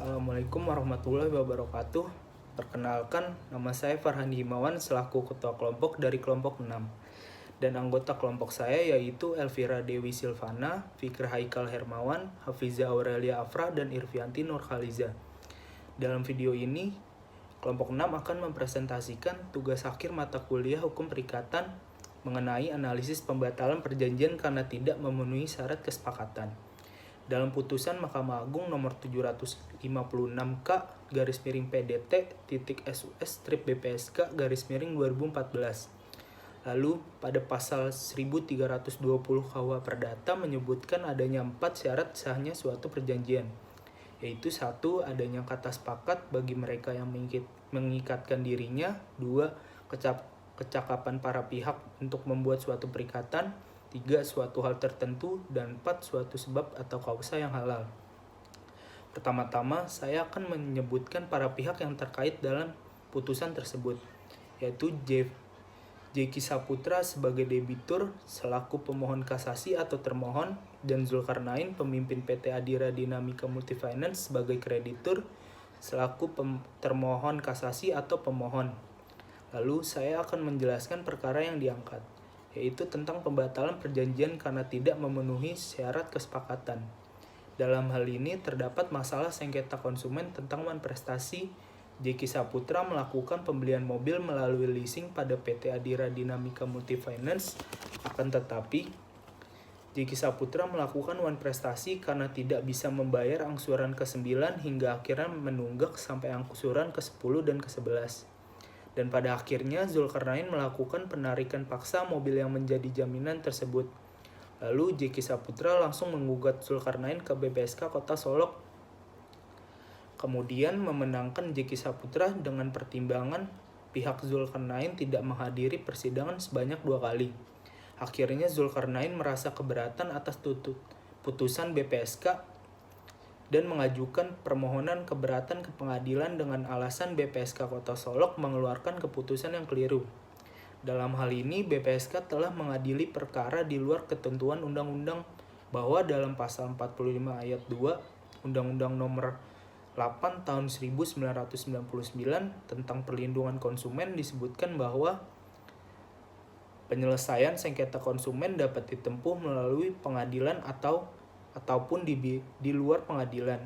Assalamualaikum warahmatullahi wabarakatuh. Perkenalkan, nama saya Farhan Himawan selaku Ketua Kelompok dari Kelompok 6. Dan anggota kelompok saya yaitu Elvira Dewi Silvana, Fikri Haikal Hermawan, Hafiza Aurelia Afra, dan Irvianti Nurkhaliza. Dalam video ini, Kelompok 6 akan mempresentasikan tugas akhir mata kuliah Hukum Perikatan mengenai analisis pembatalan perjanjian karena tidak memenuhi syarat kesepakatan. Dalam putusan Mahkamah Agung nomor 756K /PDT.SUS/BPSK/2014. Lalu pada pasal 1320 KUH Perdata menyebutkan adanya 4 syarat sahnya suatu perjanjian, yaitu 1. Adanya kata sepakat bagi mereka yang mengikatkan dirinya. 2. Kecakapan para pihak untuk membuat suatu perikatan. 3. Suatu hal tertentu. Dan 4. Suatu sebab atau kausa yang halal. Pertama-tama, saya akan menyebutkan para pihak yang terkait dalam putusan tersebut, yaitu Jeki Saputra sebagai debitur selaku pemohon kasasi atau termohon, dan Zulkarnain pemimpin PT Adira Dinamika Multifinance sebagai kreditur selaku termohon kasasi atau pemohon. Lalu saya akan menjelaskan perkara yang diangkat, yaitu tentang pembatalan perjanjian karena tidak memenuhi syarat kesepakatan. Dalam hal ini terdapat masalah sengketa konsumen tentang prestasi Jeki Saputra melakukan pembelian mobil melalui leasing pada PT Adira Dinamika Multifinance. Akan tetapi, Jeki Saputra melakukan prestasi karena tidak bisa membayar angsuran ke-9 hingga akhirnya menunggak sampai angsuran ke-10 dan ke-11. Dan pada akhirnya Zulkarnain melakukan penarikan paksa mobil yang menjadi jaminan tersebut. Lalu Jeki Saputra langsung menggugat Zulkarnain ke BPSK Kota Solok, kemudian memenangkan Jeki Saputra dengan pertimbangan pihak Zulkarnain tidak menghadiri persidangan sebanyak 2 kali. Akhirnya Zulkarnain merasa keberatan atas putusan BPSK dan mengajukan permohonan keberatan ke pengadilan dengan alasan BPSK Kota Solok mengeluarkan keputusan yang keliru. Dalam hal ini, BPSK telah mengadili perkara di luar ketentuan undang-undang bahwa dalam pasal 45 ayat 2 Undang-Undang nomor 8 tahun 1999 tentang perlindungan konsumen disebutkan bahwa penyelesaian sengketa konsumen dapat ditempuh melalui pengadilan ataupun di luar pengadilan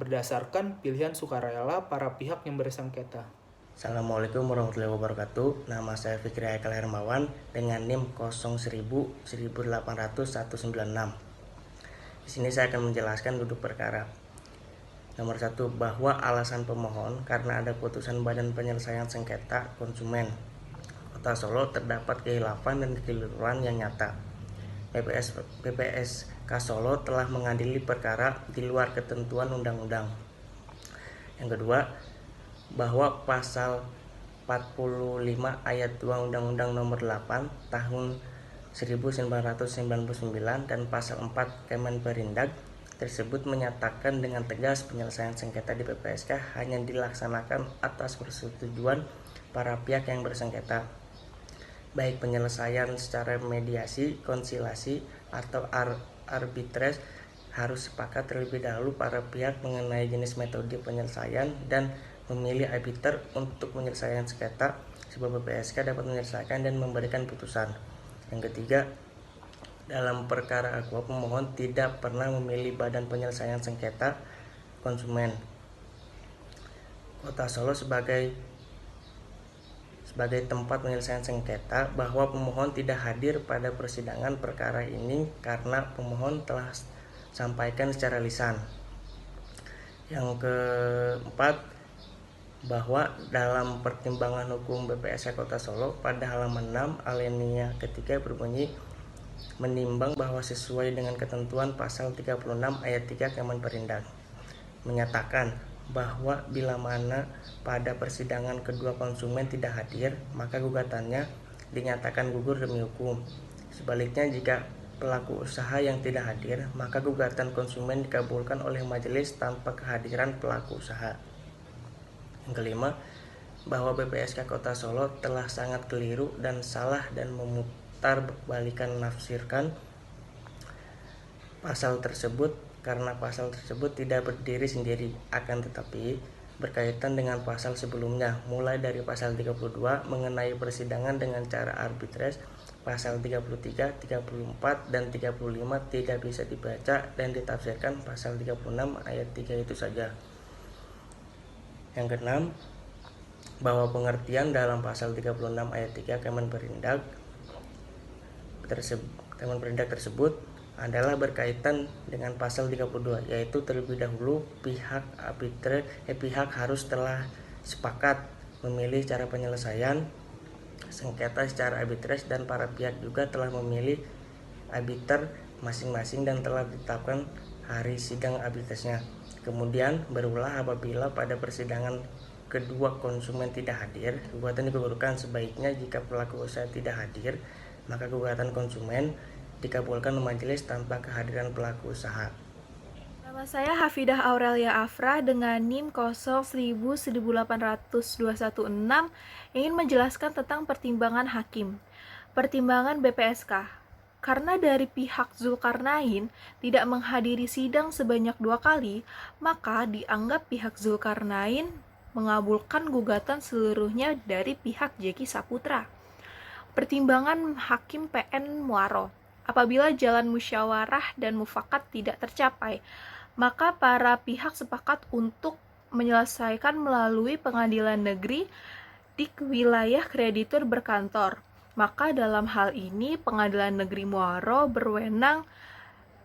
berdasarkan pilihan sukarela para pihak yang bersengketa. Assalamualaikum warahmatullahi wabarakatuh. Nama saya Fikri Haikal Hermawan dengan NIM 01001800-196. Di sini saya akan menjelaskan duduk perkara. Nomor 1, bahwa alasan pemohon karena ada putusan Badan Penyelesaian Sengketa Konsumen Kota Solo terdapat kehilafan dan kekeliruan yang nyata. BPSK Solo telah mengadili perkara di luar ketentuan undang-undang. Yang kedua, bahwa pasal 45 ayat 2 Undang-Undang nomor 8 tahun 1999 dan pasal 4 Kemenperindag tersebut menyatakan dengan tegas penyelesaian sengketa di BPSK hanya dilaksanakan atas persetujuan para pihak yang bersengketa, baik penyelesaian secara mediasi, konsilasi, atau arbitrase. Harus sepakat terlebih dahulu para pihak mengenai jenis metode penyelesaian dan memilih arbiter untuk menyelesaikan sengketa, sebab BPSK dapat menyelesaikan dan memberikan putusan. Yang ketiga, dalam perkara akuo pemohon tidak pernah memilih Badan Penyelesaian Sengketa Konsumen Kota Solo sebagai tempat penyelesaian sengketa, bahwa pemohon tidak hadir pada persidangan perkara ini karena pemohon telah sampaikan secara lisan. Yang keempat, bahwa dalam pertimbangan hukum BPSK Kota Solo pada halaman 6 alinea ketiga berbunyi menimbang bahwa sesuai dengan ketentuan pasal 36 ayat 3 Kemenperindag menyatakan bahwa bila mana pada persidangan kedua konsumen tidak hadir, maka gugatannya dinyatakan gugur demi hukum. Sebaliknya, jika pelaku usaha yang tidak hadir, maka gugatan konsumen dikabulkan oleh majelis tanpa kehadiran pelaku usaha. Yang kelima, bahwa BPSK Kota Solo telah sangat keliru dan salah dan memutarbalikan nafsirkan pasal tersebut karena pasal tersebut tidak berdiri sendiri, akan tetapi berkaitan dengan pasal sebelumnya, mulai dari pasal 32 mengenai persidangan dengan cara arbitrase, pasal 33, 34, dan 35 tidak bisa dibaca dan ditafsirkan pasal 36 ayat 3 itu saja. Yang keenam, bahwa pengertian dalam pasal 36 ayat 3 Kemenperindak tersebut adalah berkaitan dengan pasal 32, yaitu terlebih dahulu pihak harus telah sepakat memilih cara penyelesaian sengketa secara arbitrase dan para pihak juga telah memilih arbiter masing-masing dan telah ditetapkan hari sidang arbitrasenya. Kemudian berulah apabila pada persidangan kedua konsumen tidak hadir, gugatan dikabulkan. Sebaiknya jika pelaku usaha tidak hadir, maka gugatan konsumen dikabulkan majelis tanpa kehadiran pelaku usaha. Nama saya Hafidah Aurelia Afra dengan NIM 0100182116 ingin menjelaskan tentang pertimbangan hakim. Pertimbangan BPSK. Karena dari pihak Zulkarnain tidak menghadiri sidang sebanyak 2 kali, maka dianggap pihak Zulkarnain mengabulkan gugatan seluruhnya dari pihak Jeki Saputra. Pertimbangan Hakim PN Muaro. Apabila jalan musyawarah dan mufakat tidak tercapai, maka para pihak sepakat untuk menyelesaikan melalui pengadilan negeri di wilayah kreditur berkantor. Maka dalam hal ini pengadilan negeri Muaro berwenang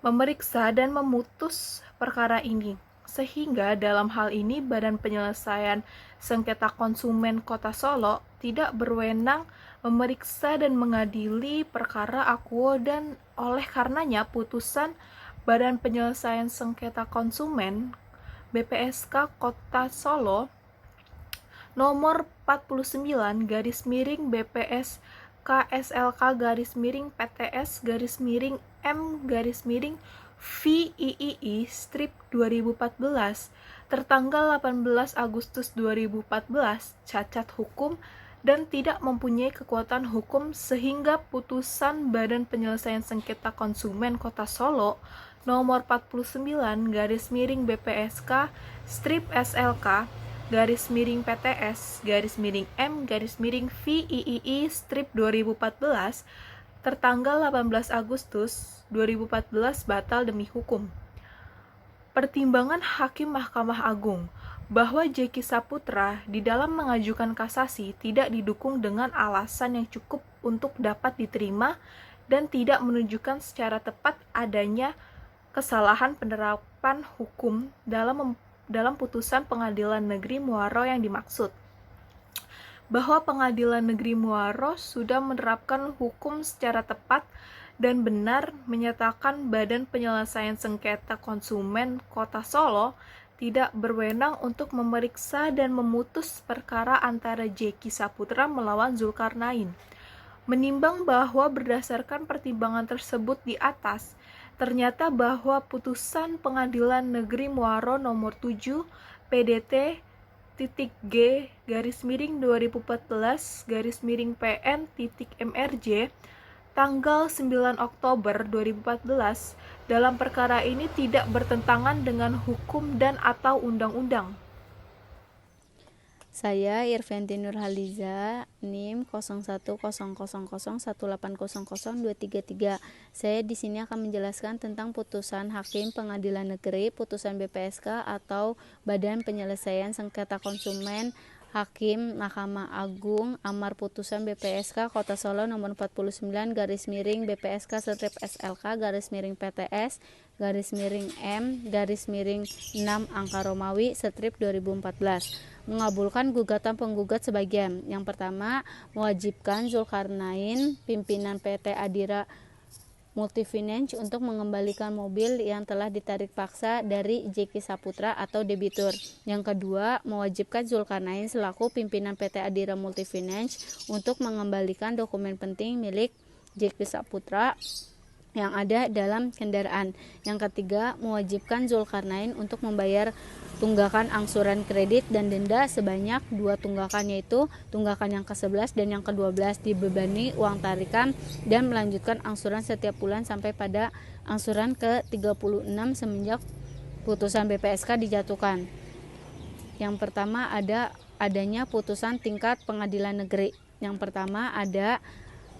memeriksa dan memutus perkara ini. Sehingga dalam hal ini Badan Penyelesaian Sengketa Konsumen Kota Solo tidak berwenang memeriksa dan mengadili perkara akuo, dan oleh karenanya putusan Badan Penyelesaian Sengketa Konsumen BPSK Kota Solo nomor 49 BPS KSLK PTS M VIII strip 2014 tertanggal 18 Agustus 2014 cacat hukum dan tidak mempunyai kekuatan hukum, sehingga putusan Badan Penyelesaian Sengketa Konsumen Kota Solo nomor 49 BPSK strip SLK PTS M VIII strip 2014 tertanggal 18 Agustus 2014 batal demi hukum. Pertimbangan Hakim Mahkamah Agung bahwa Jeki Saputra di dalam mengajukan kasasi tidak didukung dengan alasan yang cukup untuk dapat diterima dan tidak menunjukkan secara tepat adanya kesalahan penerapan hukum dalam putusan Pengadilan Negeri Muaro yang dimaksud. Bahwa Pengadilan Negeri Muaro sudah menerapkan hukum secara tepat dan benar, menyatakan Badan Penyelesaian Sengketa Konsumen Kota Solo tidak berwenang untuk memeriksa dan memutus perkara antara Jeki Saputra melawan Zulkarnain. Menimbang bahwa berdasarkan pertimbangan tersebut di atas, ternyata bahwa putusan Pengadilan Negeri Muaro nomor 7 PDT G 2014 PN MRJ tanggal 9 Oktober 2014 dalam perkara ini tidak bertentangan dengan hukum dan atau undang-undang. Saya Irventi Nurhaliza, NIM 010001800233. Saya di sini akan menjelaskan tentang putusan Hakim Pengadilan Negeri, putusan BPSK atau Badan Penyelesaian Sengketa Konsumen Hakim Mahkamah Agung amar putusan BPSK Kota Solo nomor 49 BPSK strip SLK PTS M 6 angka Romawi strip 2014 mengabulkan gugatan penggugat sebagian. Yang pertama, mewajibkan Zulkarnain, pimpinan PT Adira Multifinance untuk mengembalikan mobil yang telah ditarik paksa dari Jeki Saputra atau debitur. Yang kedua, mewajibkan Zulkarnain selaku pimpinan PT Adira Multifinance untuk mengembalikan dokumen penting milik Jeki Saputra yang ada dalam kendaraan. Yang ketiga, mewajibkan Zulkarnain untuk membayar tunggakan angsuran kredit dan denda sebanyak 2 tunggakan, yaitu tunggakan yang ke-11 dan yang ke-12 dibebani uang tarikan dan melanjutkan angsuran setiap bulan sampai pada angsuran ke-36 semenjak putusan BPSK dijatuhkan. Yang pertama adanya putusan tingkat pengadilan negeri. Yang pertama ada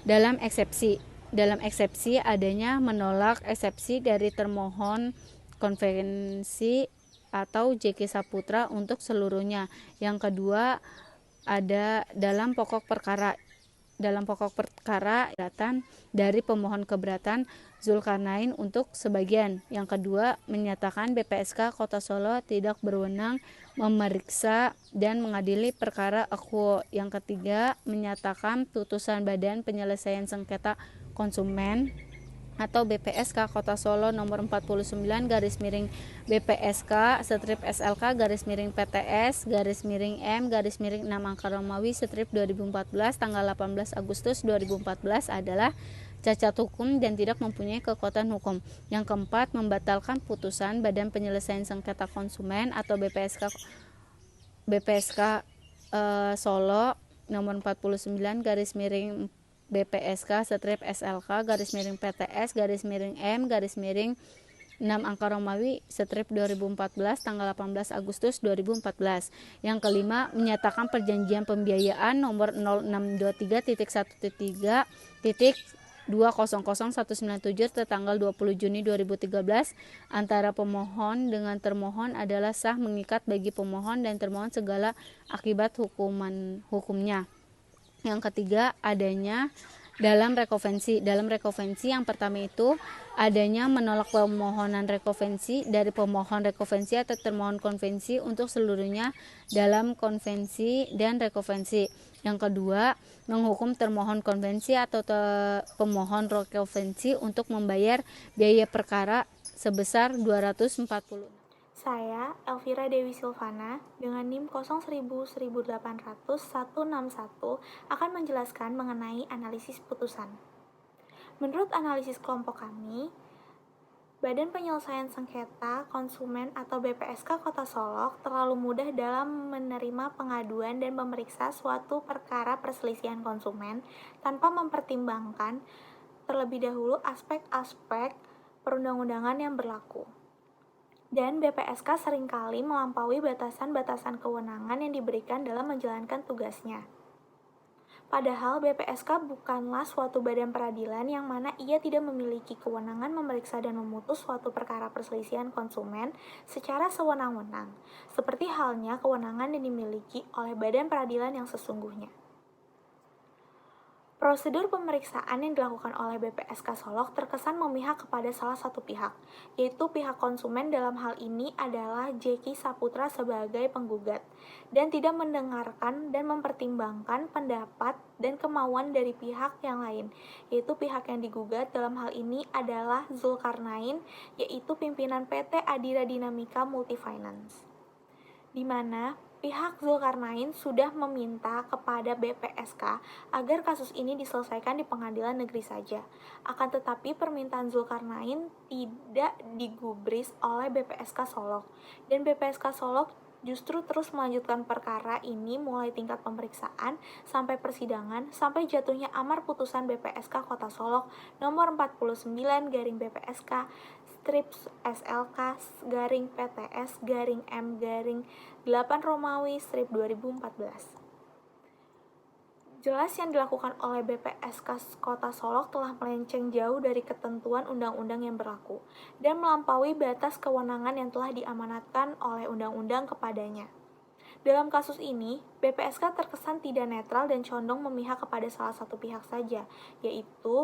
dalam eksepsi. Dalam eksepsi adanya menolak eksepsi dari termohon konvensi atau JK Saputra untuk seluruhnya. Yang kedua ada dalam pokok perkara. Dalam pokok perkara keberatan dari pemohon keberatan Zulkarnain untuk sebagian. Yang kedua menyatakan BPSK Kota Solo tidak berwenang memeriksa dan mengadili perkara Aquo. Yang ketiga menyatakan putusan Badan Penyelesaian Sengketa Konsumen atau BPSK Kota Solo nomor 49 garis miring BPSK strip SLK garis miring PTS garis miring M garis miring 6 angka Romawi strip 2014 tanggal 18 Agustus 2014 adalah cacat hukum dan tidak mempunyai kekuatan hukum. Yang keempat, membatalkan putusan Badan Penyelesaian Sengketa Konsumen atau BPSK Solo nomor 49 garis miring BPSK strip SLK garis miring PTS garis miring M garis miring 6 angka Romawi strip 2014 tanggal 18 Agustus 2014. Yang kelima, menyatakan perjanjian pembiayaan nomor 0623.1.2000197 tertanggal 20 Juni 2013 antara pemohon dengan termohon adalah sah mengikat bagi pemohon dan termohon segala akibat hukumnya. Yang ketiga, adanya dalam rekonvensi. Dalam rekonvensi yang pertama itu adanya menolak permohonan rekonvensi dari pemohon rekonvensi atau termohon konvensi untuk seluruhnya dalam konvensi dan rekonvensi. Yang kedua, menghukum termohon konvensi atau pemohon rekonvensi untuk membayar biaya perkara sebesar 240. Saya, Elvira Dewi Silvana, dengan NIM 01001800-161 akan menjelaskan mengenai analisis putusan. Menurut analisis kelompok kami, Badan Penyelesaian Sengketa Konsumen atau BPSK Kota Solok terlalu mudah dalam menerima pengaduan dan memeriksa suatu perkara perselisihan konsumen tanpa mempertimbangkan terlebih dahulu aspek-aspek perundang-undangan yang berlaku. Dan BPSK seringkali melampaui batasan-batasan kewenangan yang diberikan dalam menjalankan tugasnya. Padahal BPSK bukanlah suatu badan peradilan yang mana ia tidak memiliki kewenangan memeriksa dan memutus suatu perkara perselisihan konsumen secara sewenang-wenang, seperti halnya kewenangan yang dimiliki oleh badan peradilan yang sesungguhnya. Prosedur pemeriksaan yang dilakukan oleh BPSK Solok terkesan memihak kepada salah satu pihak, yaitu pihak konsumen. Dalam hal ini adalah JK Saputra sebagai penggugat, dan tidak mendengarkan dan mempertimbangkan pendapat dan kemauan dari pihak yang lain, yaitu pihak yang digugat dalam hal ini adalah Zulkarnain, yaitu pimpinan PT Adira Dinamika Multifinance, di mana pihak Zulkarnain sudah meminta kepada BPSK agar kasus ini diselesaikan di pengadilan negeri saja. Akan tetapi permintaan Zulkarnain tidak digubris oleh BPSK Solok, dan BPSK Solok justru terus melanjutkan perkara ini mulai tingkat pemeriksaan sampai persidangan sampai jatuhnya amar putusan BPSK Kota Solok nomor 49 garing BPSK strip SLK garing PTS garing M garing 8 Romawi strip 2014. Jelas yang dilakukan oleh BPSK Kota Solok telah melenceng jauh dari ketentuan undang-undang yang berlaku dan melampaui batas kewenangan yang telah diamanatkan oleh undang-undang kepadanya. Dalam kasus ini, BPSK terkesan tidak netral dan condong memihak kepada salah satu pihak saja, yaitu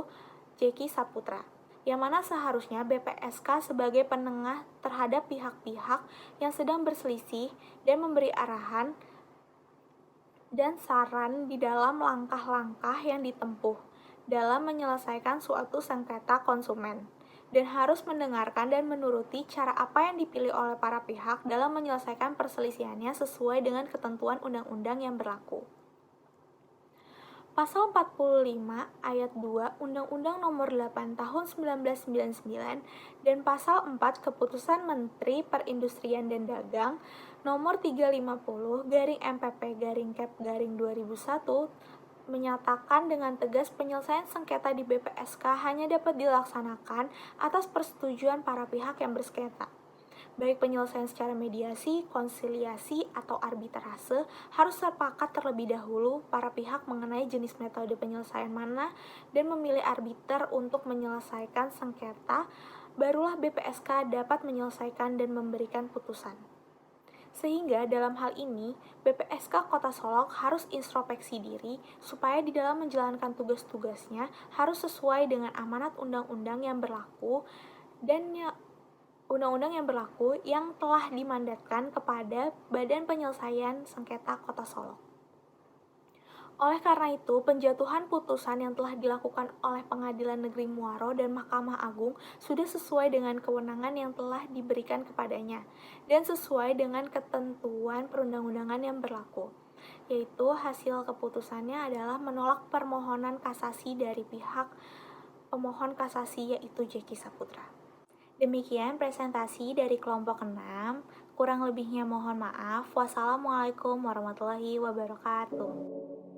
JK Saputra, yang mana seharusnya BPSK sebagai penengah terhadap pihak-pihak yang sedang berselisih dan memberi arahan dan saran di dalam langkah-langkah yang ditempuh dalam menyelesaikan suatu sengketa konsumen, dan harus mendengarkan dan menuruti cara apa yang dipilih oleh para pihak dalam menyelesaikan perselisihannya sesuai dengan ketentuan undang-undang yang berlaku. Pasal 45 ayat 2 Undang-Undang Nomor 8 Tahun 1999 dan Pasal 4 Keputusan Menteri Perindustrian dan Dagang Nomor 350/MPP/Cap/2001 menyatakan dengan tegas penyelesaian sengketa di BPSK hanya dapat dilaksanakan atas persetujuan para pihak yang bersengketa. Baik penyelesaian secara mediasi, konsiliasi, atau arbitrase harus sepakat terlebih dahulu para pihak mengenai jenis metode penyelesaian mana dan memilih arbiter untuk menyelesaikan sengketa, barulah BPSK dapat menyelesaikan dan memberikan putusan. Sehingga dalam hal ini, BPSK Kota Solok harus introspeksi diri supaya di dalam menjalankan tugas-tugasnya harus sesuai dengan amanat undang-undang yang berlaku dan yang telah dimandatkan kepada Badan Penyelesaian Sengketa Kota Solok. Oleh karena itu, penjatuhan putusan yang telah dilakukan oleh Pengadilan Negeri Muaro dan Mahkamah Agung sudah sesuai dengan kewenangan yang telah diberikan kepadanya dan sesuai dengan ketentuan perundang-undangan yang berlaku, yaitu hasil keputusannya adalah menolak permohonan kasasi dari pihak pemohon kasasi yaitu Jeki Saputra. Demikian presentasi dari kelompok 6. Kurang lebihnya mohon maaf. Wassalamualaikum warahmatullahi wabarakatuh.